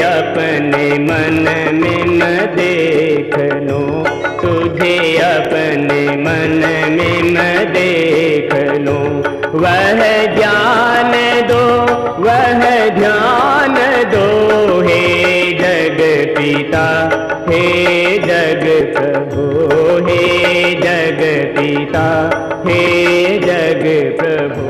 अपने मन में न देख लो, तुझे अपने मन में न देख लो। वह ज्ञान दो, वह ध्यान दो, हे जग पिता, हे जग प्रभु, हे जग पिता, हे जग प्रभु।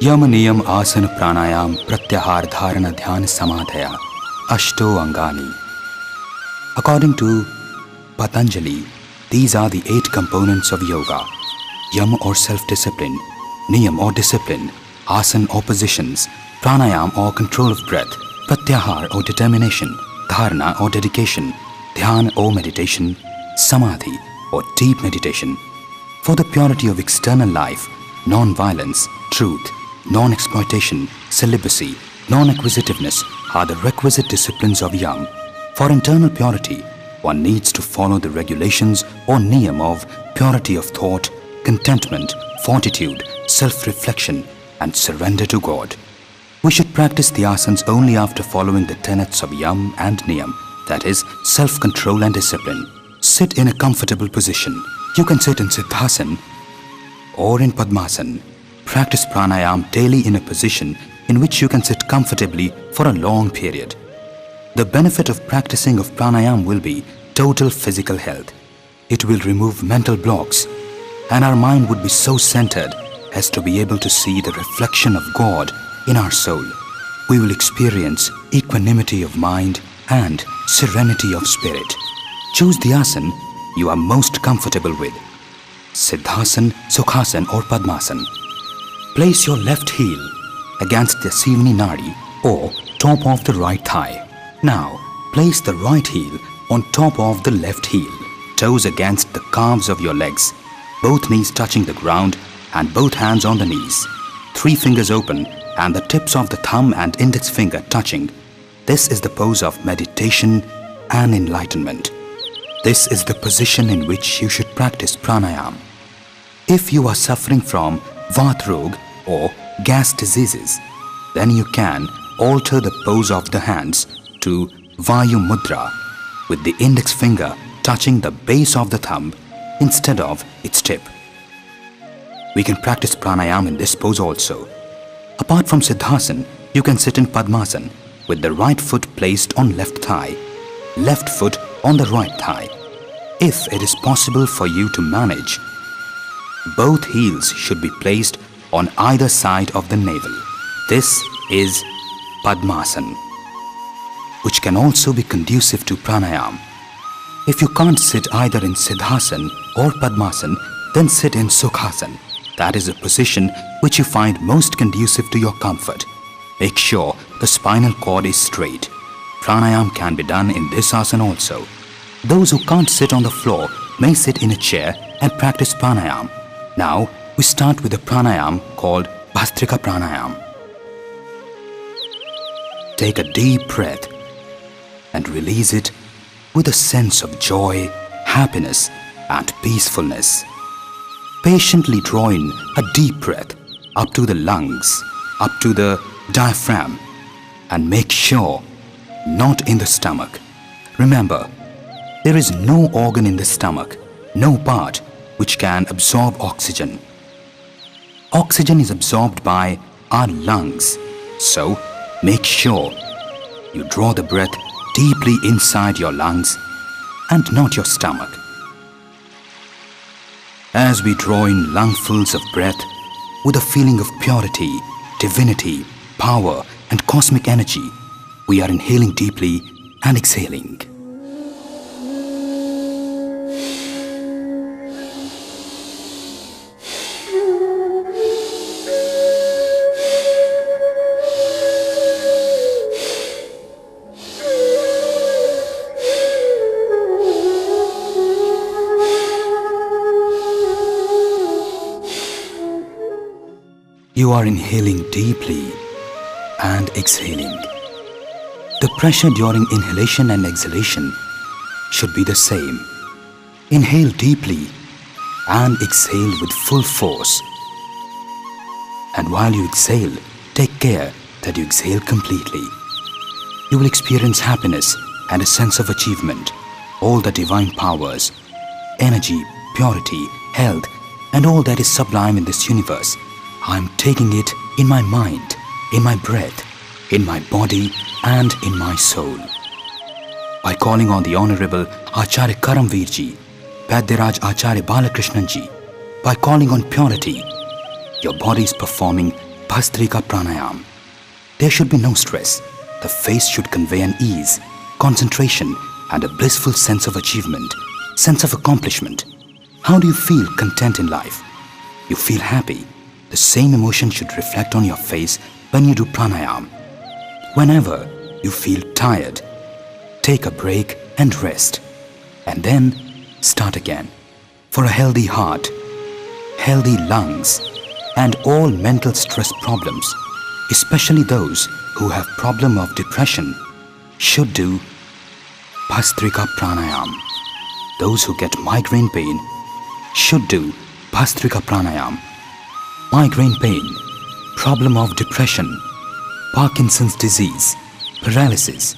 यम नियम आसन प्राणायाम प्रत्याहार धारणा ध्यान समाधया अष्टो angani. According to Patanjali, these are the 8 components of yoga: yam or self-discipline, niyam or discipline, asan or positions, pranayam or control of breath, pratyahar or determination, dharana or dedication, dhyan or meditation, samadhi or deep meditation. For the purity of external life, non-violence, truth, non-exploitation, celibacy, non-acquisitiveness are the requisite disciplines of yam. For internal purity, one needs to follow the regulations or niyam of purity of thought, contentment, fortitude, self-reflection and surrender to God. We should practice the asanas only after following the tenets of yam and niyam, that is, self-control and discipline. Sit in a comfortable position. You can sit in Siddhasana or in Padmasana. Practice pranayam daily in a position in which you can sit comfortably for a long period. The benefit of practicing of pranayam will be total physical health. It will remove mental blocks and our mind would be so centered as to be able to see the reflection of God in our soul. We will experience equanimity of mind and serenity of spirit. Choose the asana you are most comfortable with: Siddhasana, Sukhasana or Padmasana. Place your left heel against the Sivani Nadi or top of the right thigh. Now, place the right heel on top of the left heel, toes against the calves of your legs, both knees touching the ground and both hands on the knees, 3 fingers open and the tips of the thumb and index finger touching. This is the pose of meditation and enlightenment. This is the position in which you should practice pranayam. If you are suffering from Vat Rog or gas diseases, then you can alter the pose of the hands to Vayu Mudra with the index finger touching the base of the thumb instead of its tip. We can practice pranayam in this pose also. Apart from Siddhasana, you can sit in Padmasana with the right foot placed on left thigh, left foot on the right thigh. If it is possible for you to manage, both heels should be placed on either side of the navel. This is Padmasana, which can also be conducive to pranayam. If you can't sit either in Siddhasana or Padmasana, then sit in Sukhasana. That is a position which you find most conducive to your comfort. Make sure the spinal cord is straight. Pranayam can be done in this asana also. Those who can't sit on the floor may sit in a chair and practice pranayam. Now we start with a pranayam called Bhastrika Pranayam. Take a deep breath and release it with a sense of joy, happiness and peacefulness. Patiently draw in a deep breath up to the lungs, up to the diaphragm, and make sure not in the stomach. Remember, there is no organ in the stomach, no part which can absorb oxygen. Oxygen is absorbed by our lungs, so make sure you draw the breath deeply inside your lungs and not your stomach. As we draw in lungfuls of breath with a feeling of purity, divinity, power and cosmic energy, we are inhaling deeply and exhaling. You are inhaling deeply and exhaling. The pressure during inhalation and exhalation should be the same. Inhale deeply and exhale with full force. And while you exhale, take care that you exhale completely. You will experience happiness and a sense of achievement. All the divine powers, energy, purity, health, and all that is sublime in this universe, I am taking it in my mind, in my breath, in my body and in my soul. By calling on the Honorable Acharya Karamveer Ji, Vaidyaraj Acharya Balakrishnan Ji, by calling on purity, your body is performing Bhastrika Pranayam. There should be no stress. The face should convey an ease, concentration and a blissful sense of achievement, sense of accomplishment. How do you feel content in life? You feel happy. The same emotion should reflect on your face when you do pranayam. Whenever you feel tired, take a break and rest, and then start again. For a healthy heart, healthy lungs, and all mental stress problems, especially those who have problem of depression, should do Bhastrika Pranayam. Those who get migraine pain should do Bhastrika Pranayam. Migraine pain, problem of depression, Parkinson's disease, paralysis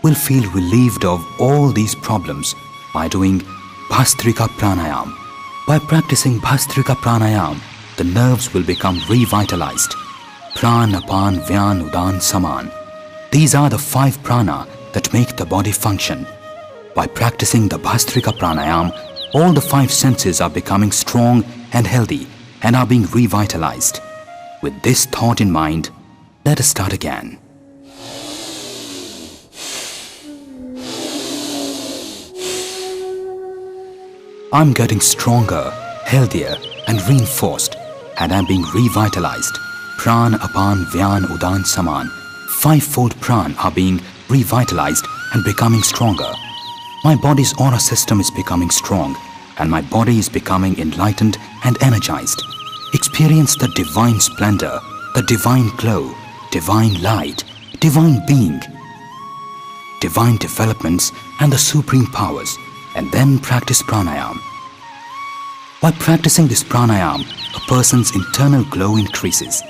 will feel relieved of all these problems by doing Bhastrika Pranayam. By practicing Bhastrika Pranayam, the nerves will become revitalized. Prana, Apan, Vyan, Udan, Saman. These are the 5 prana that make the body function. By practicing the Bhastrika Pranayam, all the 5 senses are becoming strong and healthy and are being revitalized. With this thought in mind, let us start again. I'm getting stronger, healthier and reinforced, and I'm being revitalized. Pran, Apan, Vyan, Udan, Saman. 5-fold pran are being revitalized and becoming stronger. My body's aura system is becoming strong, and my body is becoming enlightened and energized. Experience the divine splendor, the divine glow, divine light, divine being, divine developments and the supreme powers, and then practice pranayam. By practicing this pranayam, a person's internal glow increases.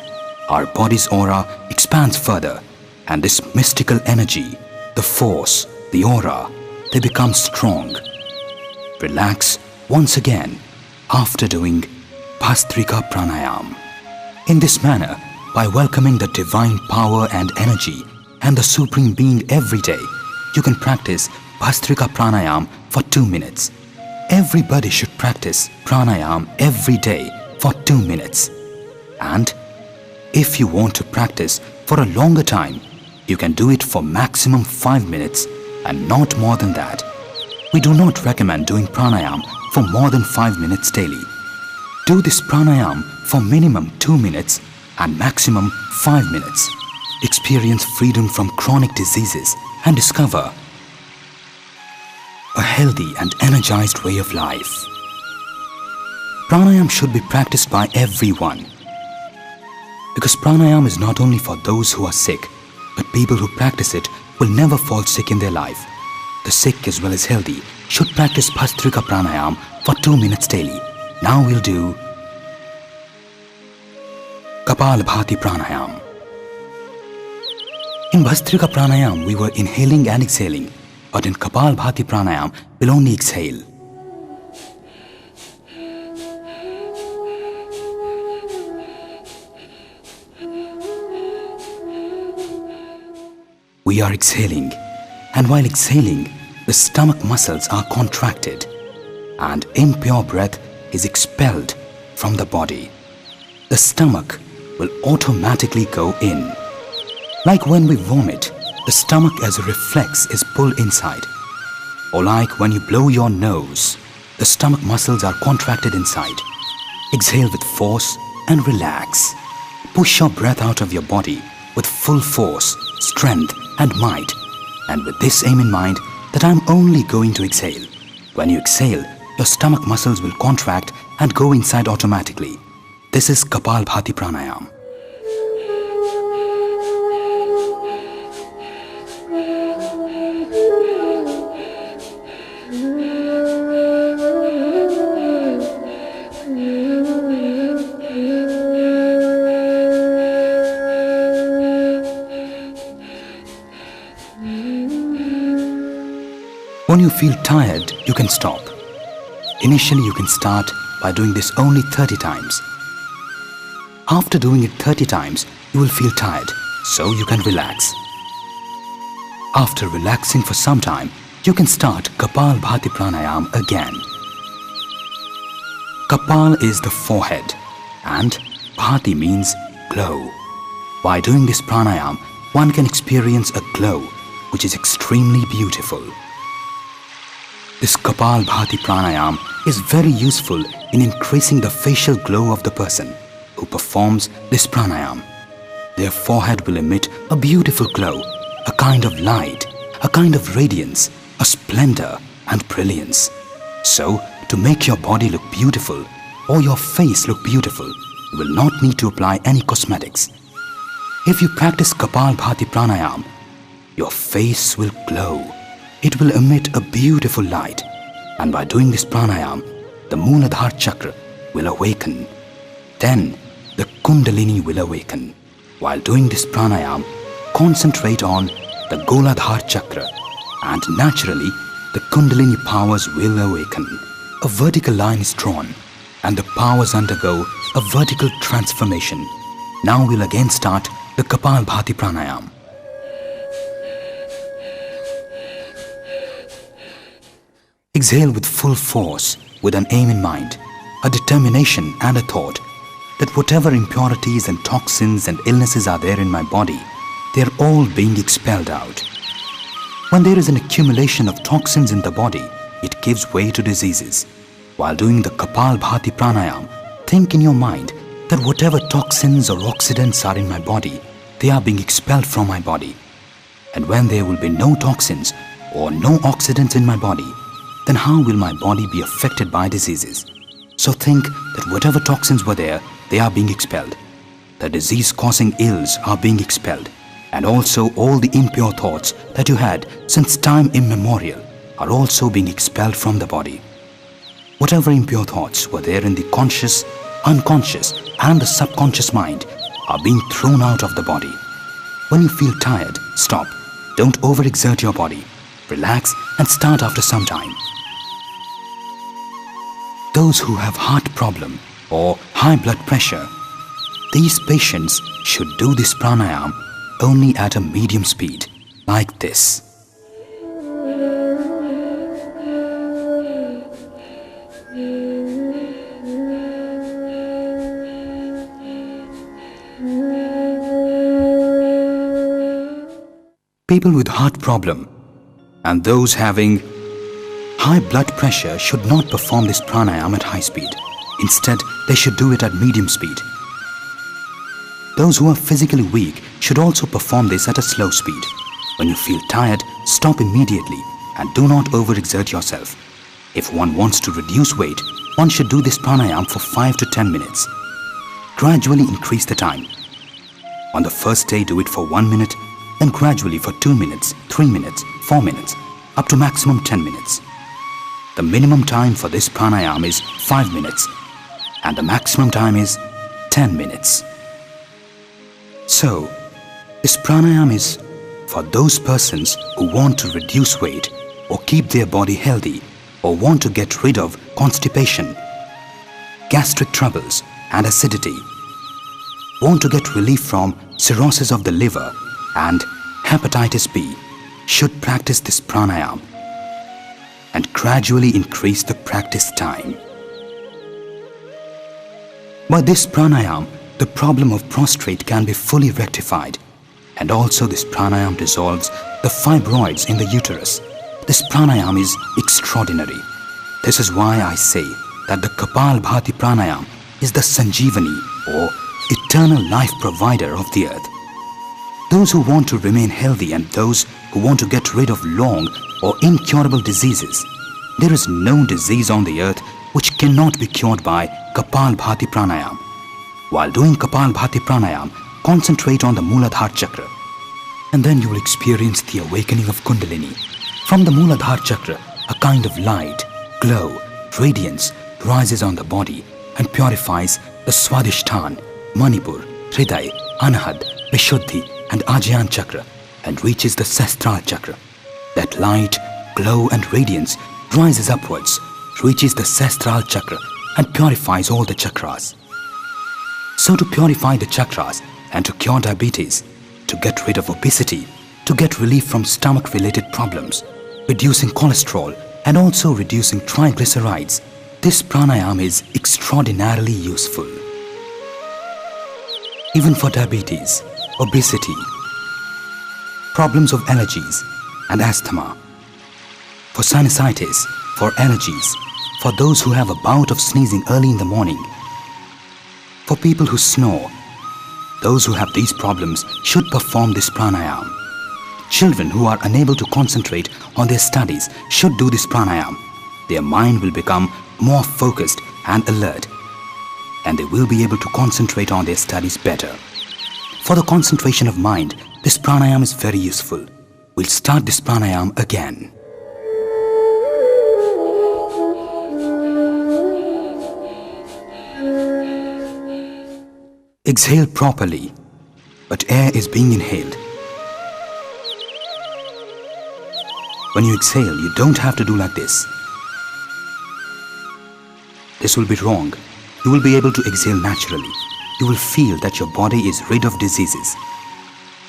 Our body's aura expands further, and this mystical energy, the force, the aura, they become strong. Relax once again after doing Bhastrika Pranayam. In this manner, by welcoming the divine power and energy and the Supreme Being every day, you can practice Bhastrika Pranayam for 2 minutes. Everybody should practice pranayam every day for 2 minutes. And if you want to practice for a longer time, you can do it for maximum 5 minutes and not more than that. We do not recommend doing pranayam for more than 5 minutes daily. Do this pranayam for minimum 2 minutes and maximum 5 minutes. Experience freedom from chronic diseases and discover a healthy and energized way of life. Pranayam should be practiced by everyone, because pranayam is not only for those who are sick, but people who practice it will never fall sick in their life. The sick as well as healthy should practice Bhastrika pranayam for 2 minutes daily. Now we'll do Kapalbhati pranayam. In Bhastrika pranayam we were inhaling and exhaling, but in Kapalbhati pranayam we'll only exhale. We are exhaling, and while exhaling, the stomach muscles are contracted and impure breath is expelled from the body. The stomach will automatically go in. Like when we vomit, the stomach as a reflex is pulled inside. Or like when you blow your nose, the stomach muscles are contracted inside. Exhale with force and relax. Push your breath out of your body with full force, strength and might, and with this aim in mind that I'm only going to exhale. When you exhale, your stomach muscles will contract and go inside automatically. This is Kapalbhati pranayam. When you feel tired, you can stop. Initially, you can start by doing this only 30 times. After doing it 30 times, you will feel tired, so you can relax. After relaxing for some time, you can start Kapalbhati pranayam again. Kapal is the forehead and Bhati means glow. By doing this pranayam, one can experience a glow which is extremely beautiful. This Kapalbhati pranayam is very useful in increasing the facial glow of the person who performs this pranayam. Their forehead will emit a beautiful glow, a kind of light, a kind of radiance, a splendor and brilliance. So, to make your body look beautiful or your face look beautiful, you will not need to apply any cosmetics. If you practice Kapalbhati pranayam, your face will glow. It will emit a beautiful light, and by doing this pranayam, the Mooladhara chakra will awaken. Then the Kundalini will awaken. While doing this pranayam, concentrate on the Goladhara chakra, and naturally the Kundalini powers will awaken. A vertical line is drawn, and the powers undergo a vertical transformation. Now we'll again start the Kapalbhati pranayam. Exhale with full force, with an aim in mind, a determination and a thought that whatever impurities and toxins and illnesses are there in my body, they are all being expelled out. When there is an accumulation of toxins in the body, it gives way to diseases. While doing the Kapalbhati pranayam, think in your mind that whatever toxins or oxidants are in my body, they are being expelled from my body. And when there will be no toxins or no oxidants in my body, then how will my body be affected by diseases? So think that whatever toxins were there, they are being expelled. The disease-causing ills are being expelled. And also all the impure thoughts that you had since time immemorial are also being expelled from the body. Whatever impure thoughts were there in the conscious, unconscious and the subconscious mind are being thrown out of the body. When you feel tired, stop. Don't overexert your body. Relax and start after some time. Those who have heart problem or high blood pressure, these patients should do this pranayam only at a medium speed, like this. People with heart problem and those having high blood pressure should not perform this pranayam at high speed. Instead, they should do it at medium speed. Those who are physically weak should also perform this at a slow speed. When you feel tired, stop immediately and do not overexert yourself. If one wants to reduce weight, one should do this pranayam for 5 to 10 minutes. Gradually increase the time. On the first day, do it for 1 minute, then gradually for 2 minutes, 3 minutes, 4 minutes, up to maximum 10 minutes. The minimum time for this pranayam is 5 minutes and the maximum time is 10 minutes. So, this pranayam is for those persons who want to reduce weight or keep their body healthy or want to get rid of constipation, gastric troubles and acidity, want to get relief from cirrhosis of the liver and hepatitis B, should practice this pranayam and gradually increase the practice time. By this pranayam, the problem of prostrate can be fully rectified, and also this pranayam dissolves the fibroids in the uterus. This pranayam is extraordinary. This is why I say that the Kapalbhati pranayam is the Sanjeevani or eternal life provider of the earth. Those who want to remain healthy and those who want to get rid of long or incurable diseases, there is no disease on the earth which cannot be cured by Kapalbhati pranayam. While doing Kapalbhati pranayam, concentrate on the Mooladhara chakra, and then you will experience the awakening of Kundalini. From the Mooladhara chakra, a kind of light, glow, radiance rises on the body and purifies the Swadhisthana, Manipur, Hriday, Anahad, Vishuddhi and Ajyan chakra and reaches the Sahasrara chakra. That light, glow and radiance rises upwards, reaches the Sahasrara chakra and purifies all the chakras. So to purify the chakras and to cure diabetes, to get rid of obesity, to get relief from stomach-related problems, reducing cholesterol and also reducing triglycerides, this pranayam is extraordinarily useful. Even for diabetes, obesity, problems of allergies and asthma, for sinusitis, for allergies, for those who have a bout of sneezing early in the morning, for people who snore, those who have these problems should perform this pranayam. Children who are unable to concentrate on their studies should do this pranayam. Their mind will become more focused and alert, and they will be able to concentrate on their studies better. For the concentration of mind, this pranayam is very useful. We'll start this pranayam again. Exhale properly, but air is being inhaled. When you exhale, you don't have to do like this. This will be wrong. You will be able to exhale naturally. You will feel that your body is rid of diseases.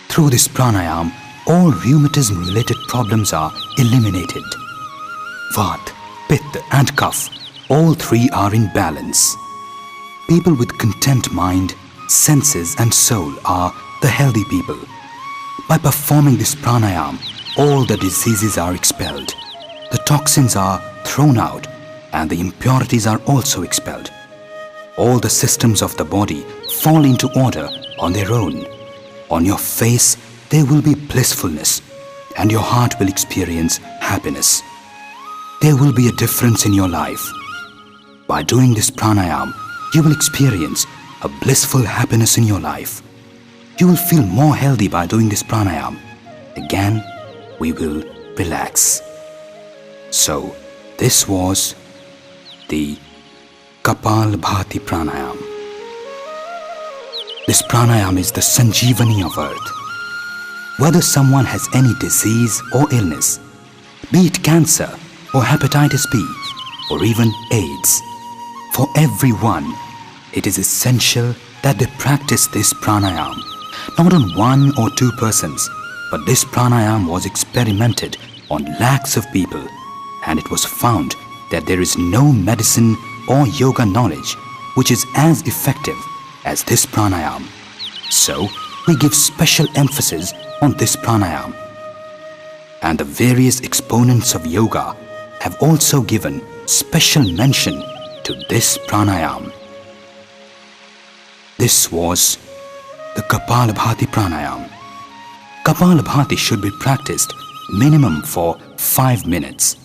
Through this pranayam, all rheumatism-related problems are eliminated. Vata, Pitta and Kapha, all three are in balance. People with content mind, senses and soul are the healthy people. By performing this pranayam, all the diseases are expelled. The toxins are thrown out and the impurities are also expelled. All the systems of the body fall into order on their own. On your face, there will be blissfulness and your heart will experience happiness. There will be a difference in your life. By doing this pranayam, you will experience a blissful happiness in your life. You will feel more healthy by doing this pranayam. Again, we will relax. So, this was the Kapalbhati pranayam. This pranayam is the Sanjeevani of earth. Whether someone has any disease or illness, be it cancer or hepatitis B or even AIDS, for everyone, it is essential that they practice this pranayam, not on 1 or 2 persons, but this pranayam was experimented on lakhs of people, and it was found that there is no medicine or yoga knowledge which is as effective as this pranayam. So, we give special emphasis on this pranayam. And the various exponents of yoga have also given special mention to this pranayam. This was the Kapalabhati pranayam. Kapalabhati should be practiced minimum for 5 minutes,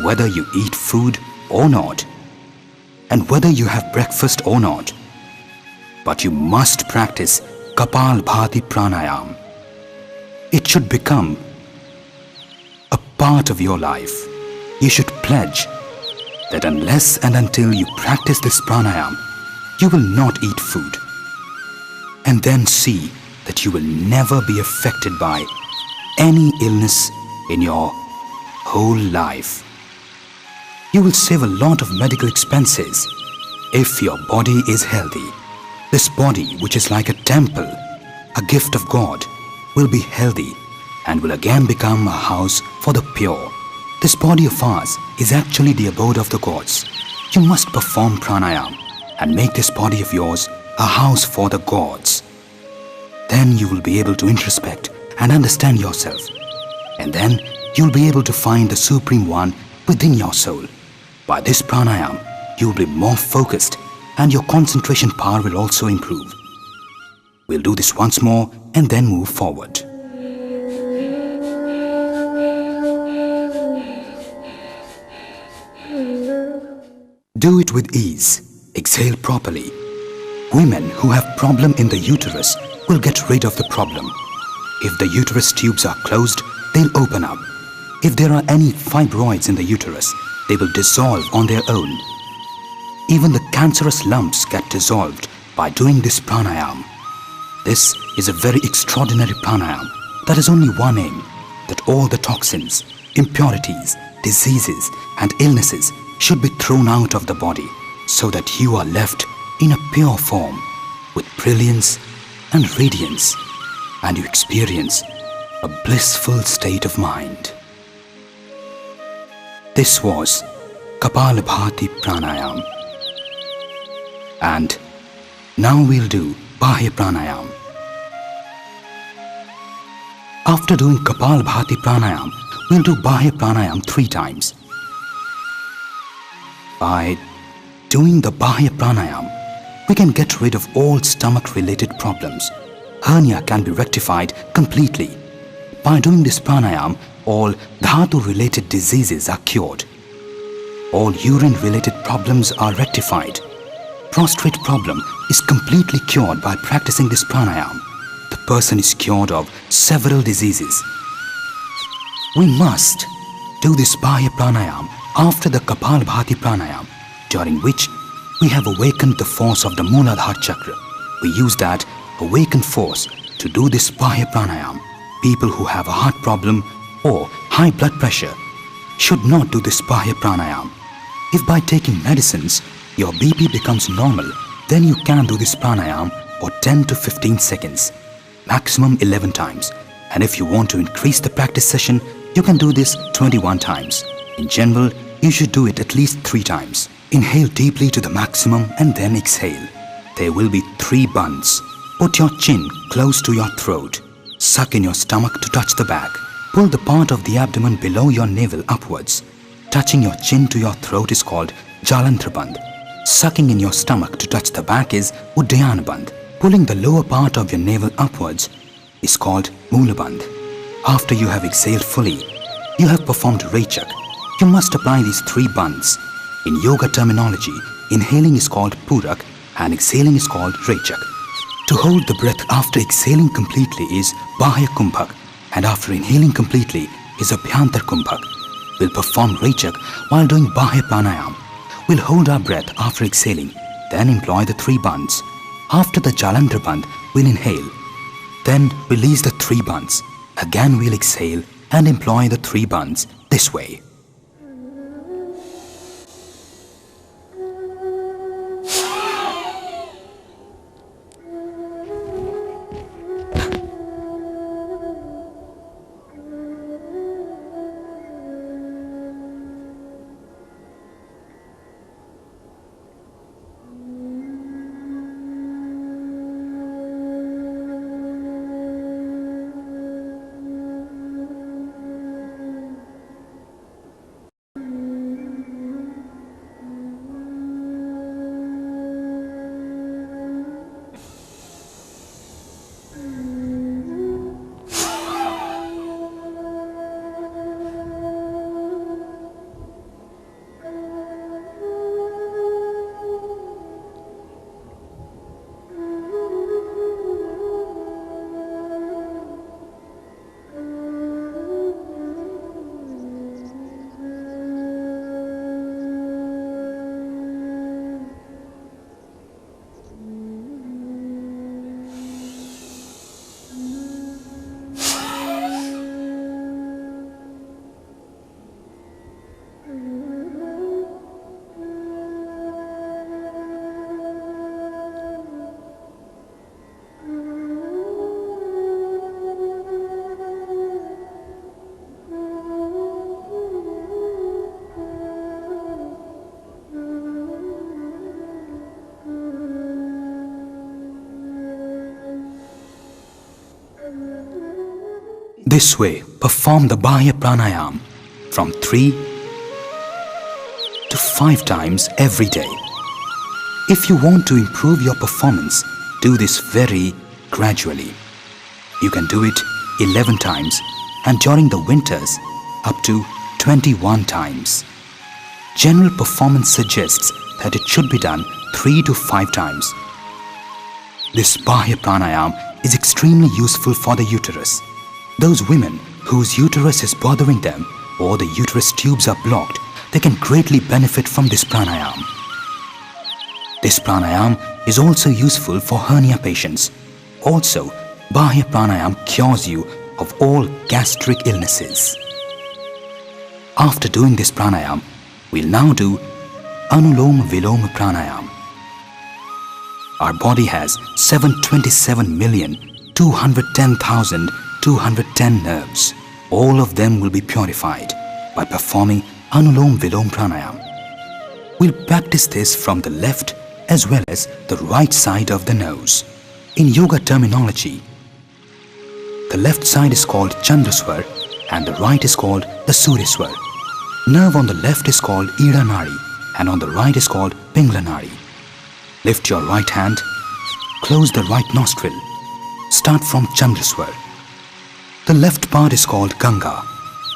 whether you eat food or not, and whether you have breakfast or not. But you must practice Kapalabhati pranayam. It should become a part of your life. You should pledge that unless and until you practice this pranayam, you will not eat food. And then see that you will never be affected by any illness in your whole life. You will save a lot of medical expenses if your body is healthy. This body, which is like a temple, a gift of God, will be healthy and will again become a house for the pure. This body of ours is actually the abode of the gods. You must perform pranayam and make this body of yours a house for the gods. Then you will be able to introspect and understand yourself. And then you'll be able to find the Supreme One within your soul. By this pranayam, you will be more focused and your concentration power will also improve. We'll do this once more and then move forward. Do it with ease. Exhale properly. Women who have problem in the uterus will get rid of the problem. If the uterus tubes are closed, they'll open up. If there are any fibroids in the uterus, they will dissolve on their own. Even the cancerous lumps get dissolved by doing this pranayam. This is a very extraordinary pranayam that has only one aim, that all the toxins, impurities, diseases and illnesses should be thrown out of the body so that you are left in a pure form with brilliance and radiance, and you experience a blissful state of mind. This was Kapalabhati pranayam. And now we'll do Bahya pranayam. After doing Kapalabhati pranayam, we'll do Bahya pranayam 3 times. By doing the Bahya pranayam, we can get rid of all stomach-related problems. Hernia can be rectified completely. By doing this pranayam, all dhatu-related diseases are cured. All urine-related problems are rectified. Prostate problem is completely cured by practicing this pranayam. The person is cured of several diseases. We must do this Bahya pranayam after the Kapalabhati pranayam, during which we have awakened the force of the Mooladhara chakra. We use that awakened force to do this Bahya pranayam. People who have a heart problem or high blood pressure should not do this Bahya pranayam. If by taking medicines your BP becomes normal, then you can do this pranayam for 10 to 15 seconds, maximum 11 times. And if you want to increase the practice session, you can do this 21 times. In general, you should do it at least 3 times. Inhale deeply to the maximum and then exhale. There will be 3 bunds. Put your chin close to your throat. Suck in your stomach to touch the back. Pull the part of the abdomen below your navel upwards. Touching your chin to your throat is called Jalantraband. Sucking in your stomach to touch the back is Uddayanaband. Pulling the lower part of your navel upwards is called Moolaband. After you have exhaled fully, you have performed Rechak. You must apply these 3 bunds. In yoga terminology, inhaling is called Purak and exhaling is called Rechak. To hold the breath after exhaling completely is Bahya Kumbhak, and after inhaling completely is Abhyantar Kumbhak. We'll perform Rechak while doing Bahya pranayam. We'll hold our breath after exhaling, then employ the 3 bunds. After the Jalandhar band, we'll inhale, then release the 3 bunds. Again we'll exhale and employ the 3 bunds this way. This way, perform the Bahya Pranayam from 3 to 5 times every day. If you want to improve your performance, do this very gradually. You can do it 11 times and during the winters up to 21 times. General performance suggests that it should be done 3 to 5 times. This Bahya Pranayam is extremely useful for the uterus. Those women whose uterus is bothering them or the uterus tubes are blocked, they can greatly benefit from this pranayam. This pranayam is also useful for hernia patients. Also, Bahya Pranayam cures you of all gastric illnesses. After doing this pranayam, we'll now do Anuloma Viloma Pranayam. Our body has 727,210,210 nerves. All of them will be purified by performing Anulom Vilom Pranayam. We'll practice this from the left as well as the right side of the nose. In yoga terminology, the left side is called Chandraswar and the right is called the Suryaswar. Nerve on the left is called Ida Nadi and on the right is called Pingla Nadi. Lift your right hand, close the right nostril. Start from Chandraswar. The left part is called Ganga,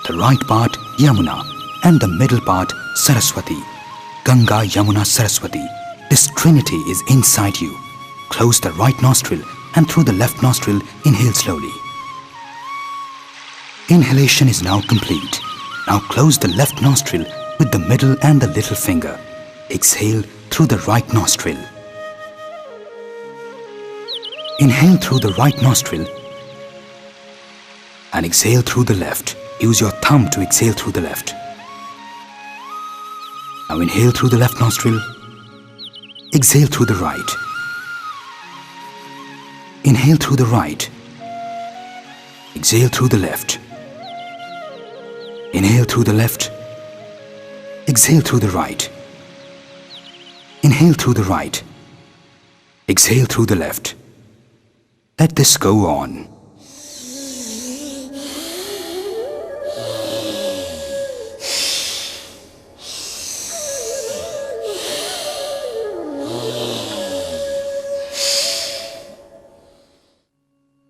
the right part Yamuna and the middle part Saraswati. Ganga, Yamuna, Saraswati. This trinity is inside you. Close the right nostril and through the left nostril inhale slowly. Inhalation is now complete. Now close the left nostril with the middle and the little finger. Exhale through the right nostril. Inhale through the right nostril and exhale through the left. Use your thumb to exhale through the left. Now inhale through the left nostril. Exhale through the right. Inhale through the right. Exhale through the left. Inhale through the left. Exhale through the right. Inhale through the right. Exhale through the left. Let this go on.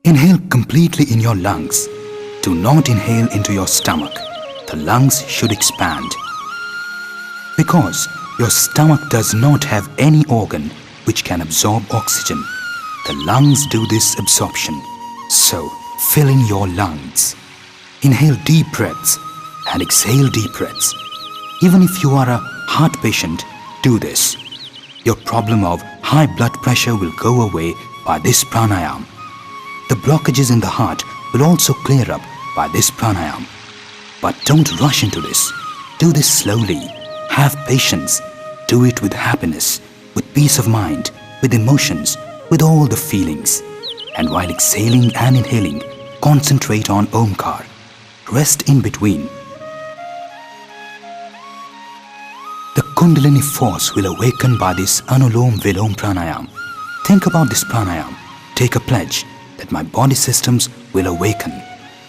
Inhale completely in your lungs. Do not inhale into your stomach. The lungs should expand. Because your stomach does not have any organ which can absorb oxygen, the lungs do this absorption. So, fill in your lungs. Inhale deep breaths and exhale deep breaths. Even if you are a heart patient, do this. Your problem of high blood pressure will go away by this pranayam. The blockages in the heart will also clear up by this pranayam. But don't rush into this. Do this slowly. Have patience. Do it with happiness, with peace of mind, with emotions, with all the feelings. And while exhaling and inhaling, concentrate on Omkar. Rest in between. The Kundalini force will awaken by this Anulom Vilom Pranayam. Think about this pranayam. Take a pledge that my body systems will awaken.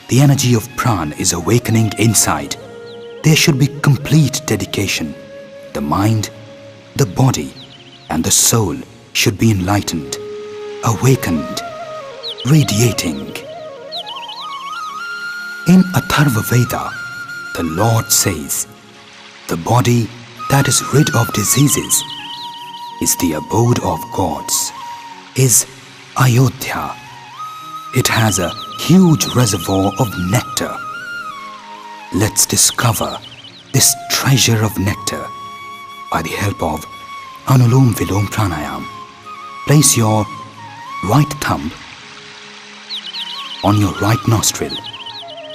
The energy of Pran is awakening inside. There should be complete dedication. The mind, the body, and the soul should be enlightened, awakened, radiating. In Atharva Veda, the Lord says, the body that is rid of diseases is the abode of gods, is Ayodhya. It has a huge reservoir of nectar. Let's discover this treasure of nectar by the help of Anulom Vilom Pranayam. Place your right thumb on your right nostril.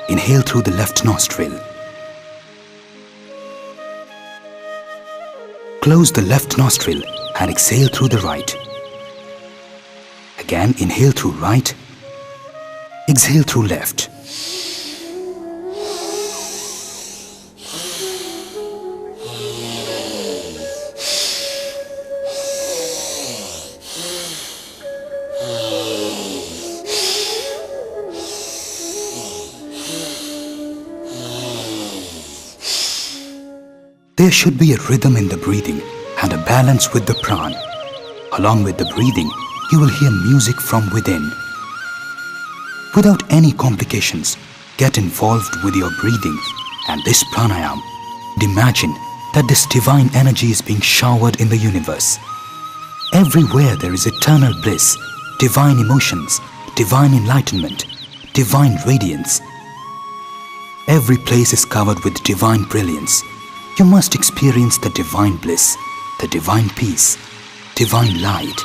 Inhale through the left nostril. Close the left nostril and exhale through the right. Again, inhale through right. Exhale through left. There should be a rhythm in the breathing and a balance with the pran. Along with the breathing, you will hear music from within. Without any complications, get involved with your breathing and this pranayam and imagine that this divine energy is being showered in the universe. Everywhere there is eternal bliss, divine emotions, divine enlightenment, divine radiance. Every place is covered with divine brilliance. You must experience the divine bliss, the divine peace, divine light,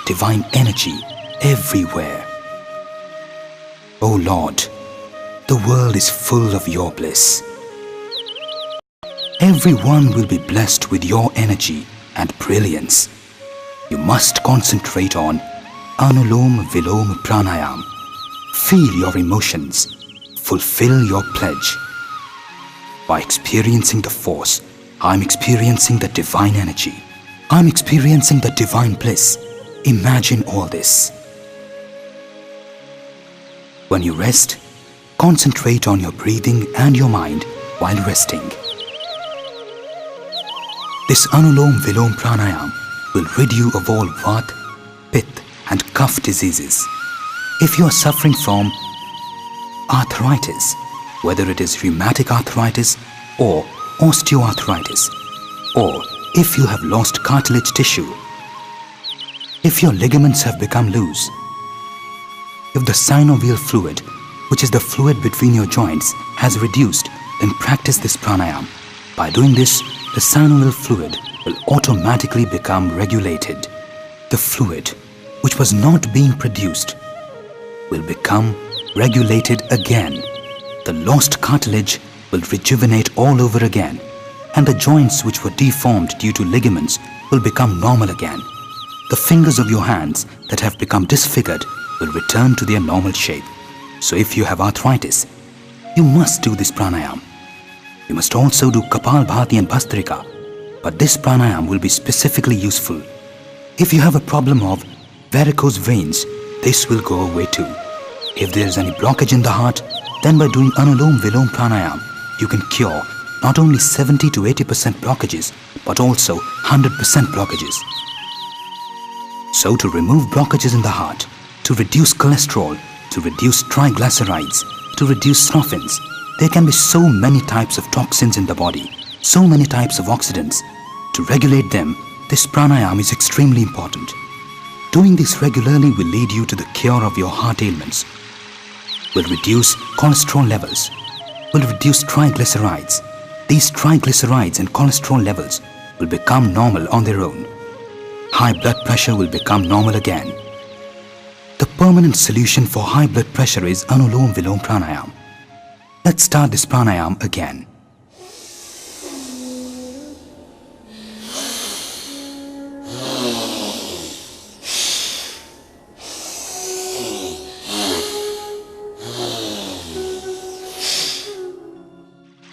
divine energy everywhere. O Lord, the world is full of your bliss. Everyone will be blessed with your energy and brilliance. You must concentrate on Anulom Vilom Pranayam. Feel your emotions. Fulfill your pledge. By experiencing the force, I'm experiencing the divine energy. I'm experiencing the divine bliss. Imagine all this. When you rest, concentrate on your breathing and your mind while resting. This Anulom Vilom Pranayam will rid you of all Vata, Pitta and Kapha diseases. If you are suffering from arthritis, whether it is rheumatic arthritis or osteoarthritis, or if you have lost cartilage tissue, if your ligaments have become loose, if the synovial fluid, which is the fluid between your joints, has reduced, then practice this pranayam. By doing this, the synovial fluid will automatically become regulated. The fluid, which was not being produced, will become regulated again. The lost cartilage will rejuvenate all over again, and the joints which were deformed due to ligaments will become normal again. The fingers of your hands that have become disfigured will return to their normal shape. So if you have arthritis, you must do this pranayam. You must also do Kapalbhati and Bhastrika, but this pranayam will be specifically useful. If you have a problem of varicose veins, this will go away too. If there is any blockage in the heart, then by doing Anulom Vilom Pranayam, you can cure not only 70 to 80% blockages, but also 100% blockages. So to remove blockages in the heart, to reduce cholesterol, to reduce triglycerides, to reduce sulfins, there can be so many types of toxins in the body, so many types of oxidants. To regulate them, this pranayam is extremely important. Doing this regularly will lead you to the cure of your heart ailments, will reduce cholesterol levels, will reduce triglycerides. These triglycerides and cholesterol levels will become normal on their own. High blood pressure will become normal again. The permanent solution for high blood pressure is Anulom Vilom Pranayam. Let's start this pranayam again.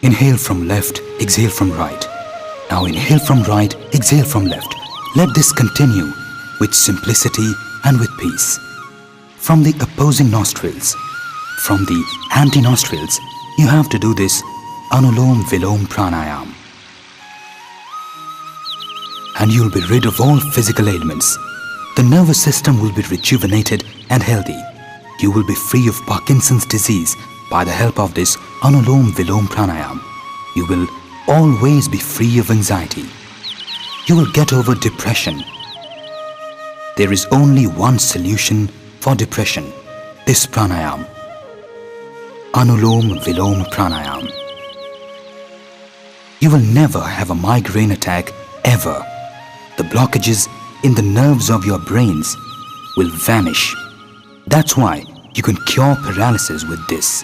Inhale from left, exhale from right. Now inhale from right, exhale from left. Let this continue with simplicity and with peace. From the opposing nostrils, from the anti-nostrils, you have to do this Anulom Vilom Pranayam. And you will be rid of all physical ailments. The nervous system will be rejuvenated and healthy. You will be free of Parkinson's disease by the help of this Anulom Vilom Pranayam. You will always be free of anxiety. You will get over depression. There is only one solution for depression, this pranayam. Anulom Vilom Pranayam. You will never have a migraine attack ever. The blockages in the nerves of your brains will vanish. That's why you can cure paralysis with this.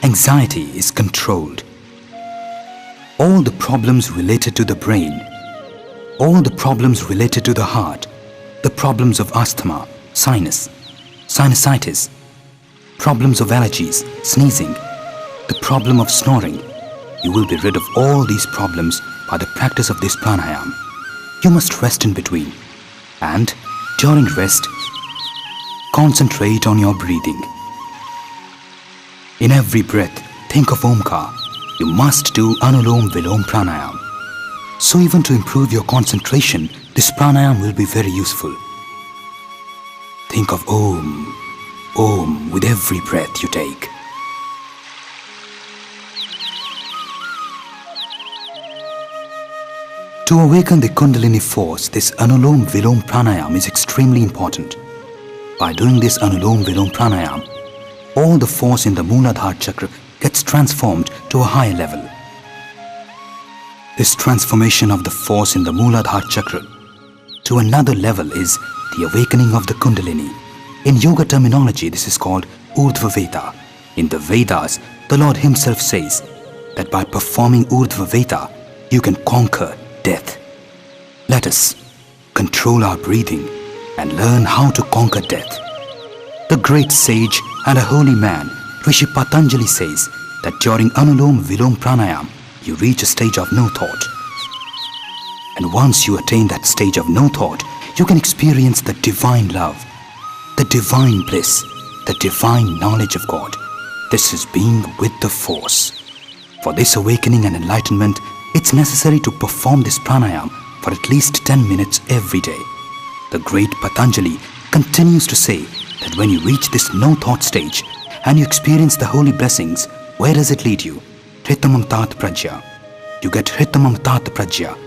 Anxiety is controlled. All the problems related to the brain, all the problems related to the heart, the problems of asthma, sinus, sinusitis, problems of allergies, sneezing, the problem of snoring, you will be rid of all these problems by the practice of this pranayam. You must rest in between, and during rest, concentrate on your breathing. In every breath, think of Omkar. You must do Anulom Vilom Pranayam. So even to improve your concentration, this pranayam will be very useful. Think of Om, Om with every breath you take. To awaken the Kundalini force, this Anulom Vilom Pranayam is extremely important. By doing this Anulom Vilom Pranayam, all the force in the Mooladhara chakra gets transformed to a higher level. This transformation of the force in the Mooladhara chakra to another level is the awakening of the Kundalini. In yoga terminology, this is called Urdhva Veda. In the Vedas, the Lord Himself says that by performing Urdhva Veda, you can conquer death. Let us control our breathing and learn how to conquer death. The great sage and a holy man, Rishi Patanjali says that during Anulom Vilom Pranayam, you reach a stage of no thought. And once you attain that stage of no thought, you can experience the divine love, the divine bliss, the divine knowledge of God. This is being with the force. For this awakening and enlightenment, it's necessary to perform this pranayam for at least 10 minutes every day. The great Patanjali continues to say that when you reach this no-thought stage and you experience the holy blessings, where does it lead you? Hritamam Tat Prajya. You get Hritamam Tat Prajya.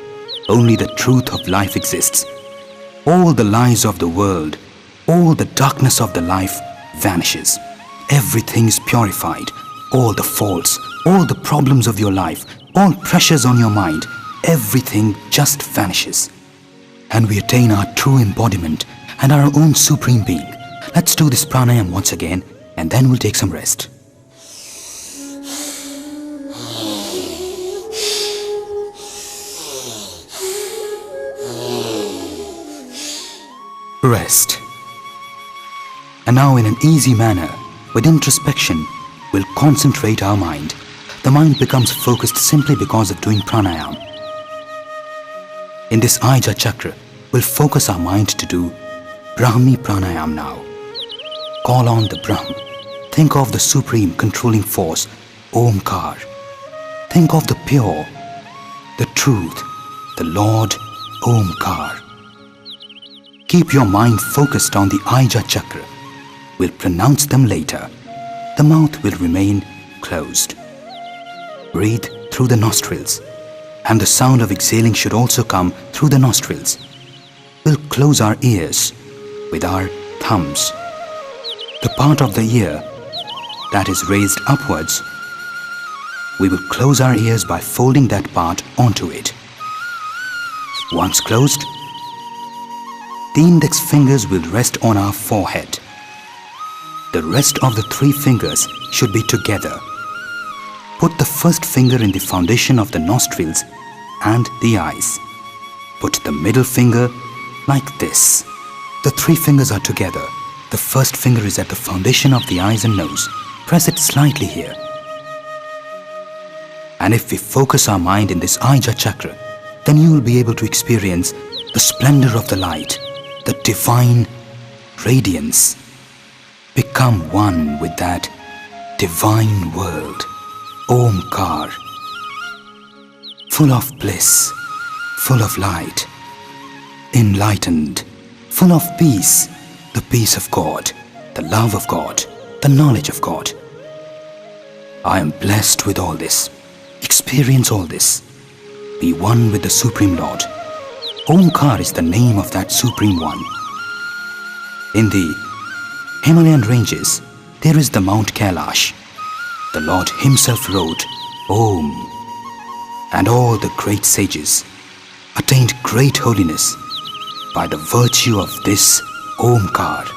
Only the truth of life exists. All the lies of the world, all the darkness of the life vanishes. Everything is purified. All the faults, all the problems of your life, all pressures on your mind, everything just vanishes. And we attain our true embodiment and our own supreme being. Let's do this pranayam once again and then we'll take some rest. Rest. And now in an easy manner, with introspection, we'll concentrate our mind. The mind becomes focused simply because of doing pranayam. In this Aja chakra, we'll focus our mind to do Brahmi pranayam now. Call on the Brahm. Think of the supreme controlling force, Omkar. Think of the pure, the truth, the Lord Omkar. Keep your mind focused on the Aja chakra. We'll pronounce them later. The mouth will remain closed. Breathe through the nostrils, and the sound of exhaling should also come through the nostrils. We'll close our ears with our thumbs. The part of the ear that is raised upwards, we will close our ears by folding that part onto it. Once closed, the index fingers will rest on our forehead. The rest of the 3 fingers should be together. Put the first finger in the foundation of the nostrils and the eyes. Put the middle finger like this. The 3 fingers are together. The first finger is at the foundation of the eyes and nose. Press it slightly here. And if we focus our mind in this Aja chakra, then you will be able to experience the splendor of the light, the divine radiance. Become one with that divine world, Omkar, full of bliss, full of light, enlightened, full of peace, the peace of God, the love of God, the knowledge of God. I am blessed with all this. Experience all this. Be one with the Supreme Lord. Omkar is the name of that Supreme One. In the Himalayan ranges, there is the Mount Kailash. The Lord Himself wrote Om, and all the great sages attained great holiness by the virtue of this Omkar.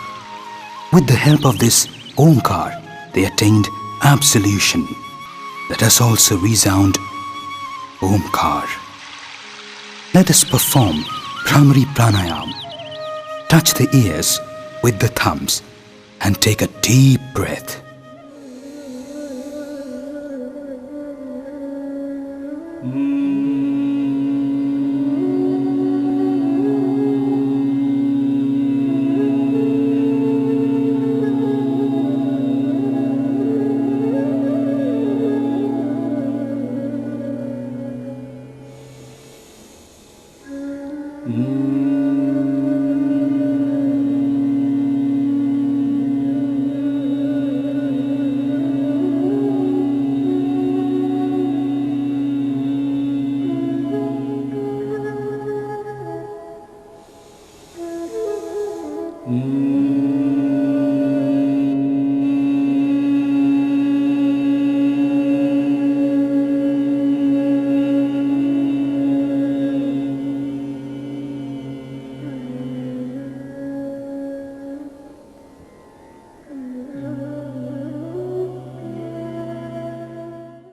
With the help of this Omkar, they attained absolution. Let us also resound Omkar. Let us perform Bhramari Pranayam. Touch the ears with the thumbs and take a deep breath.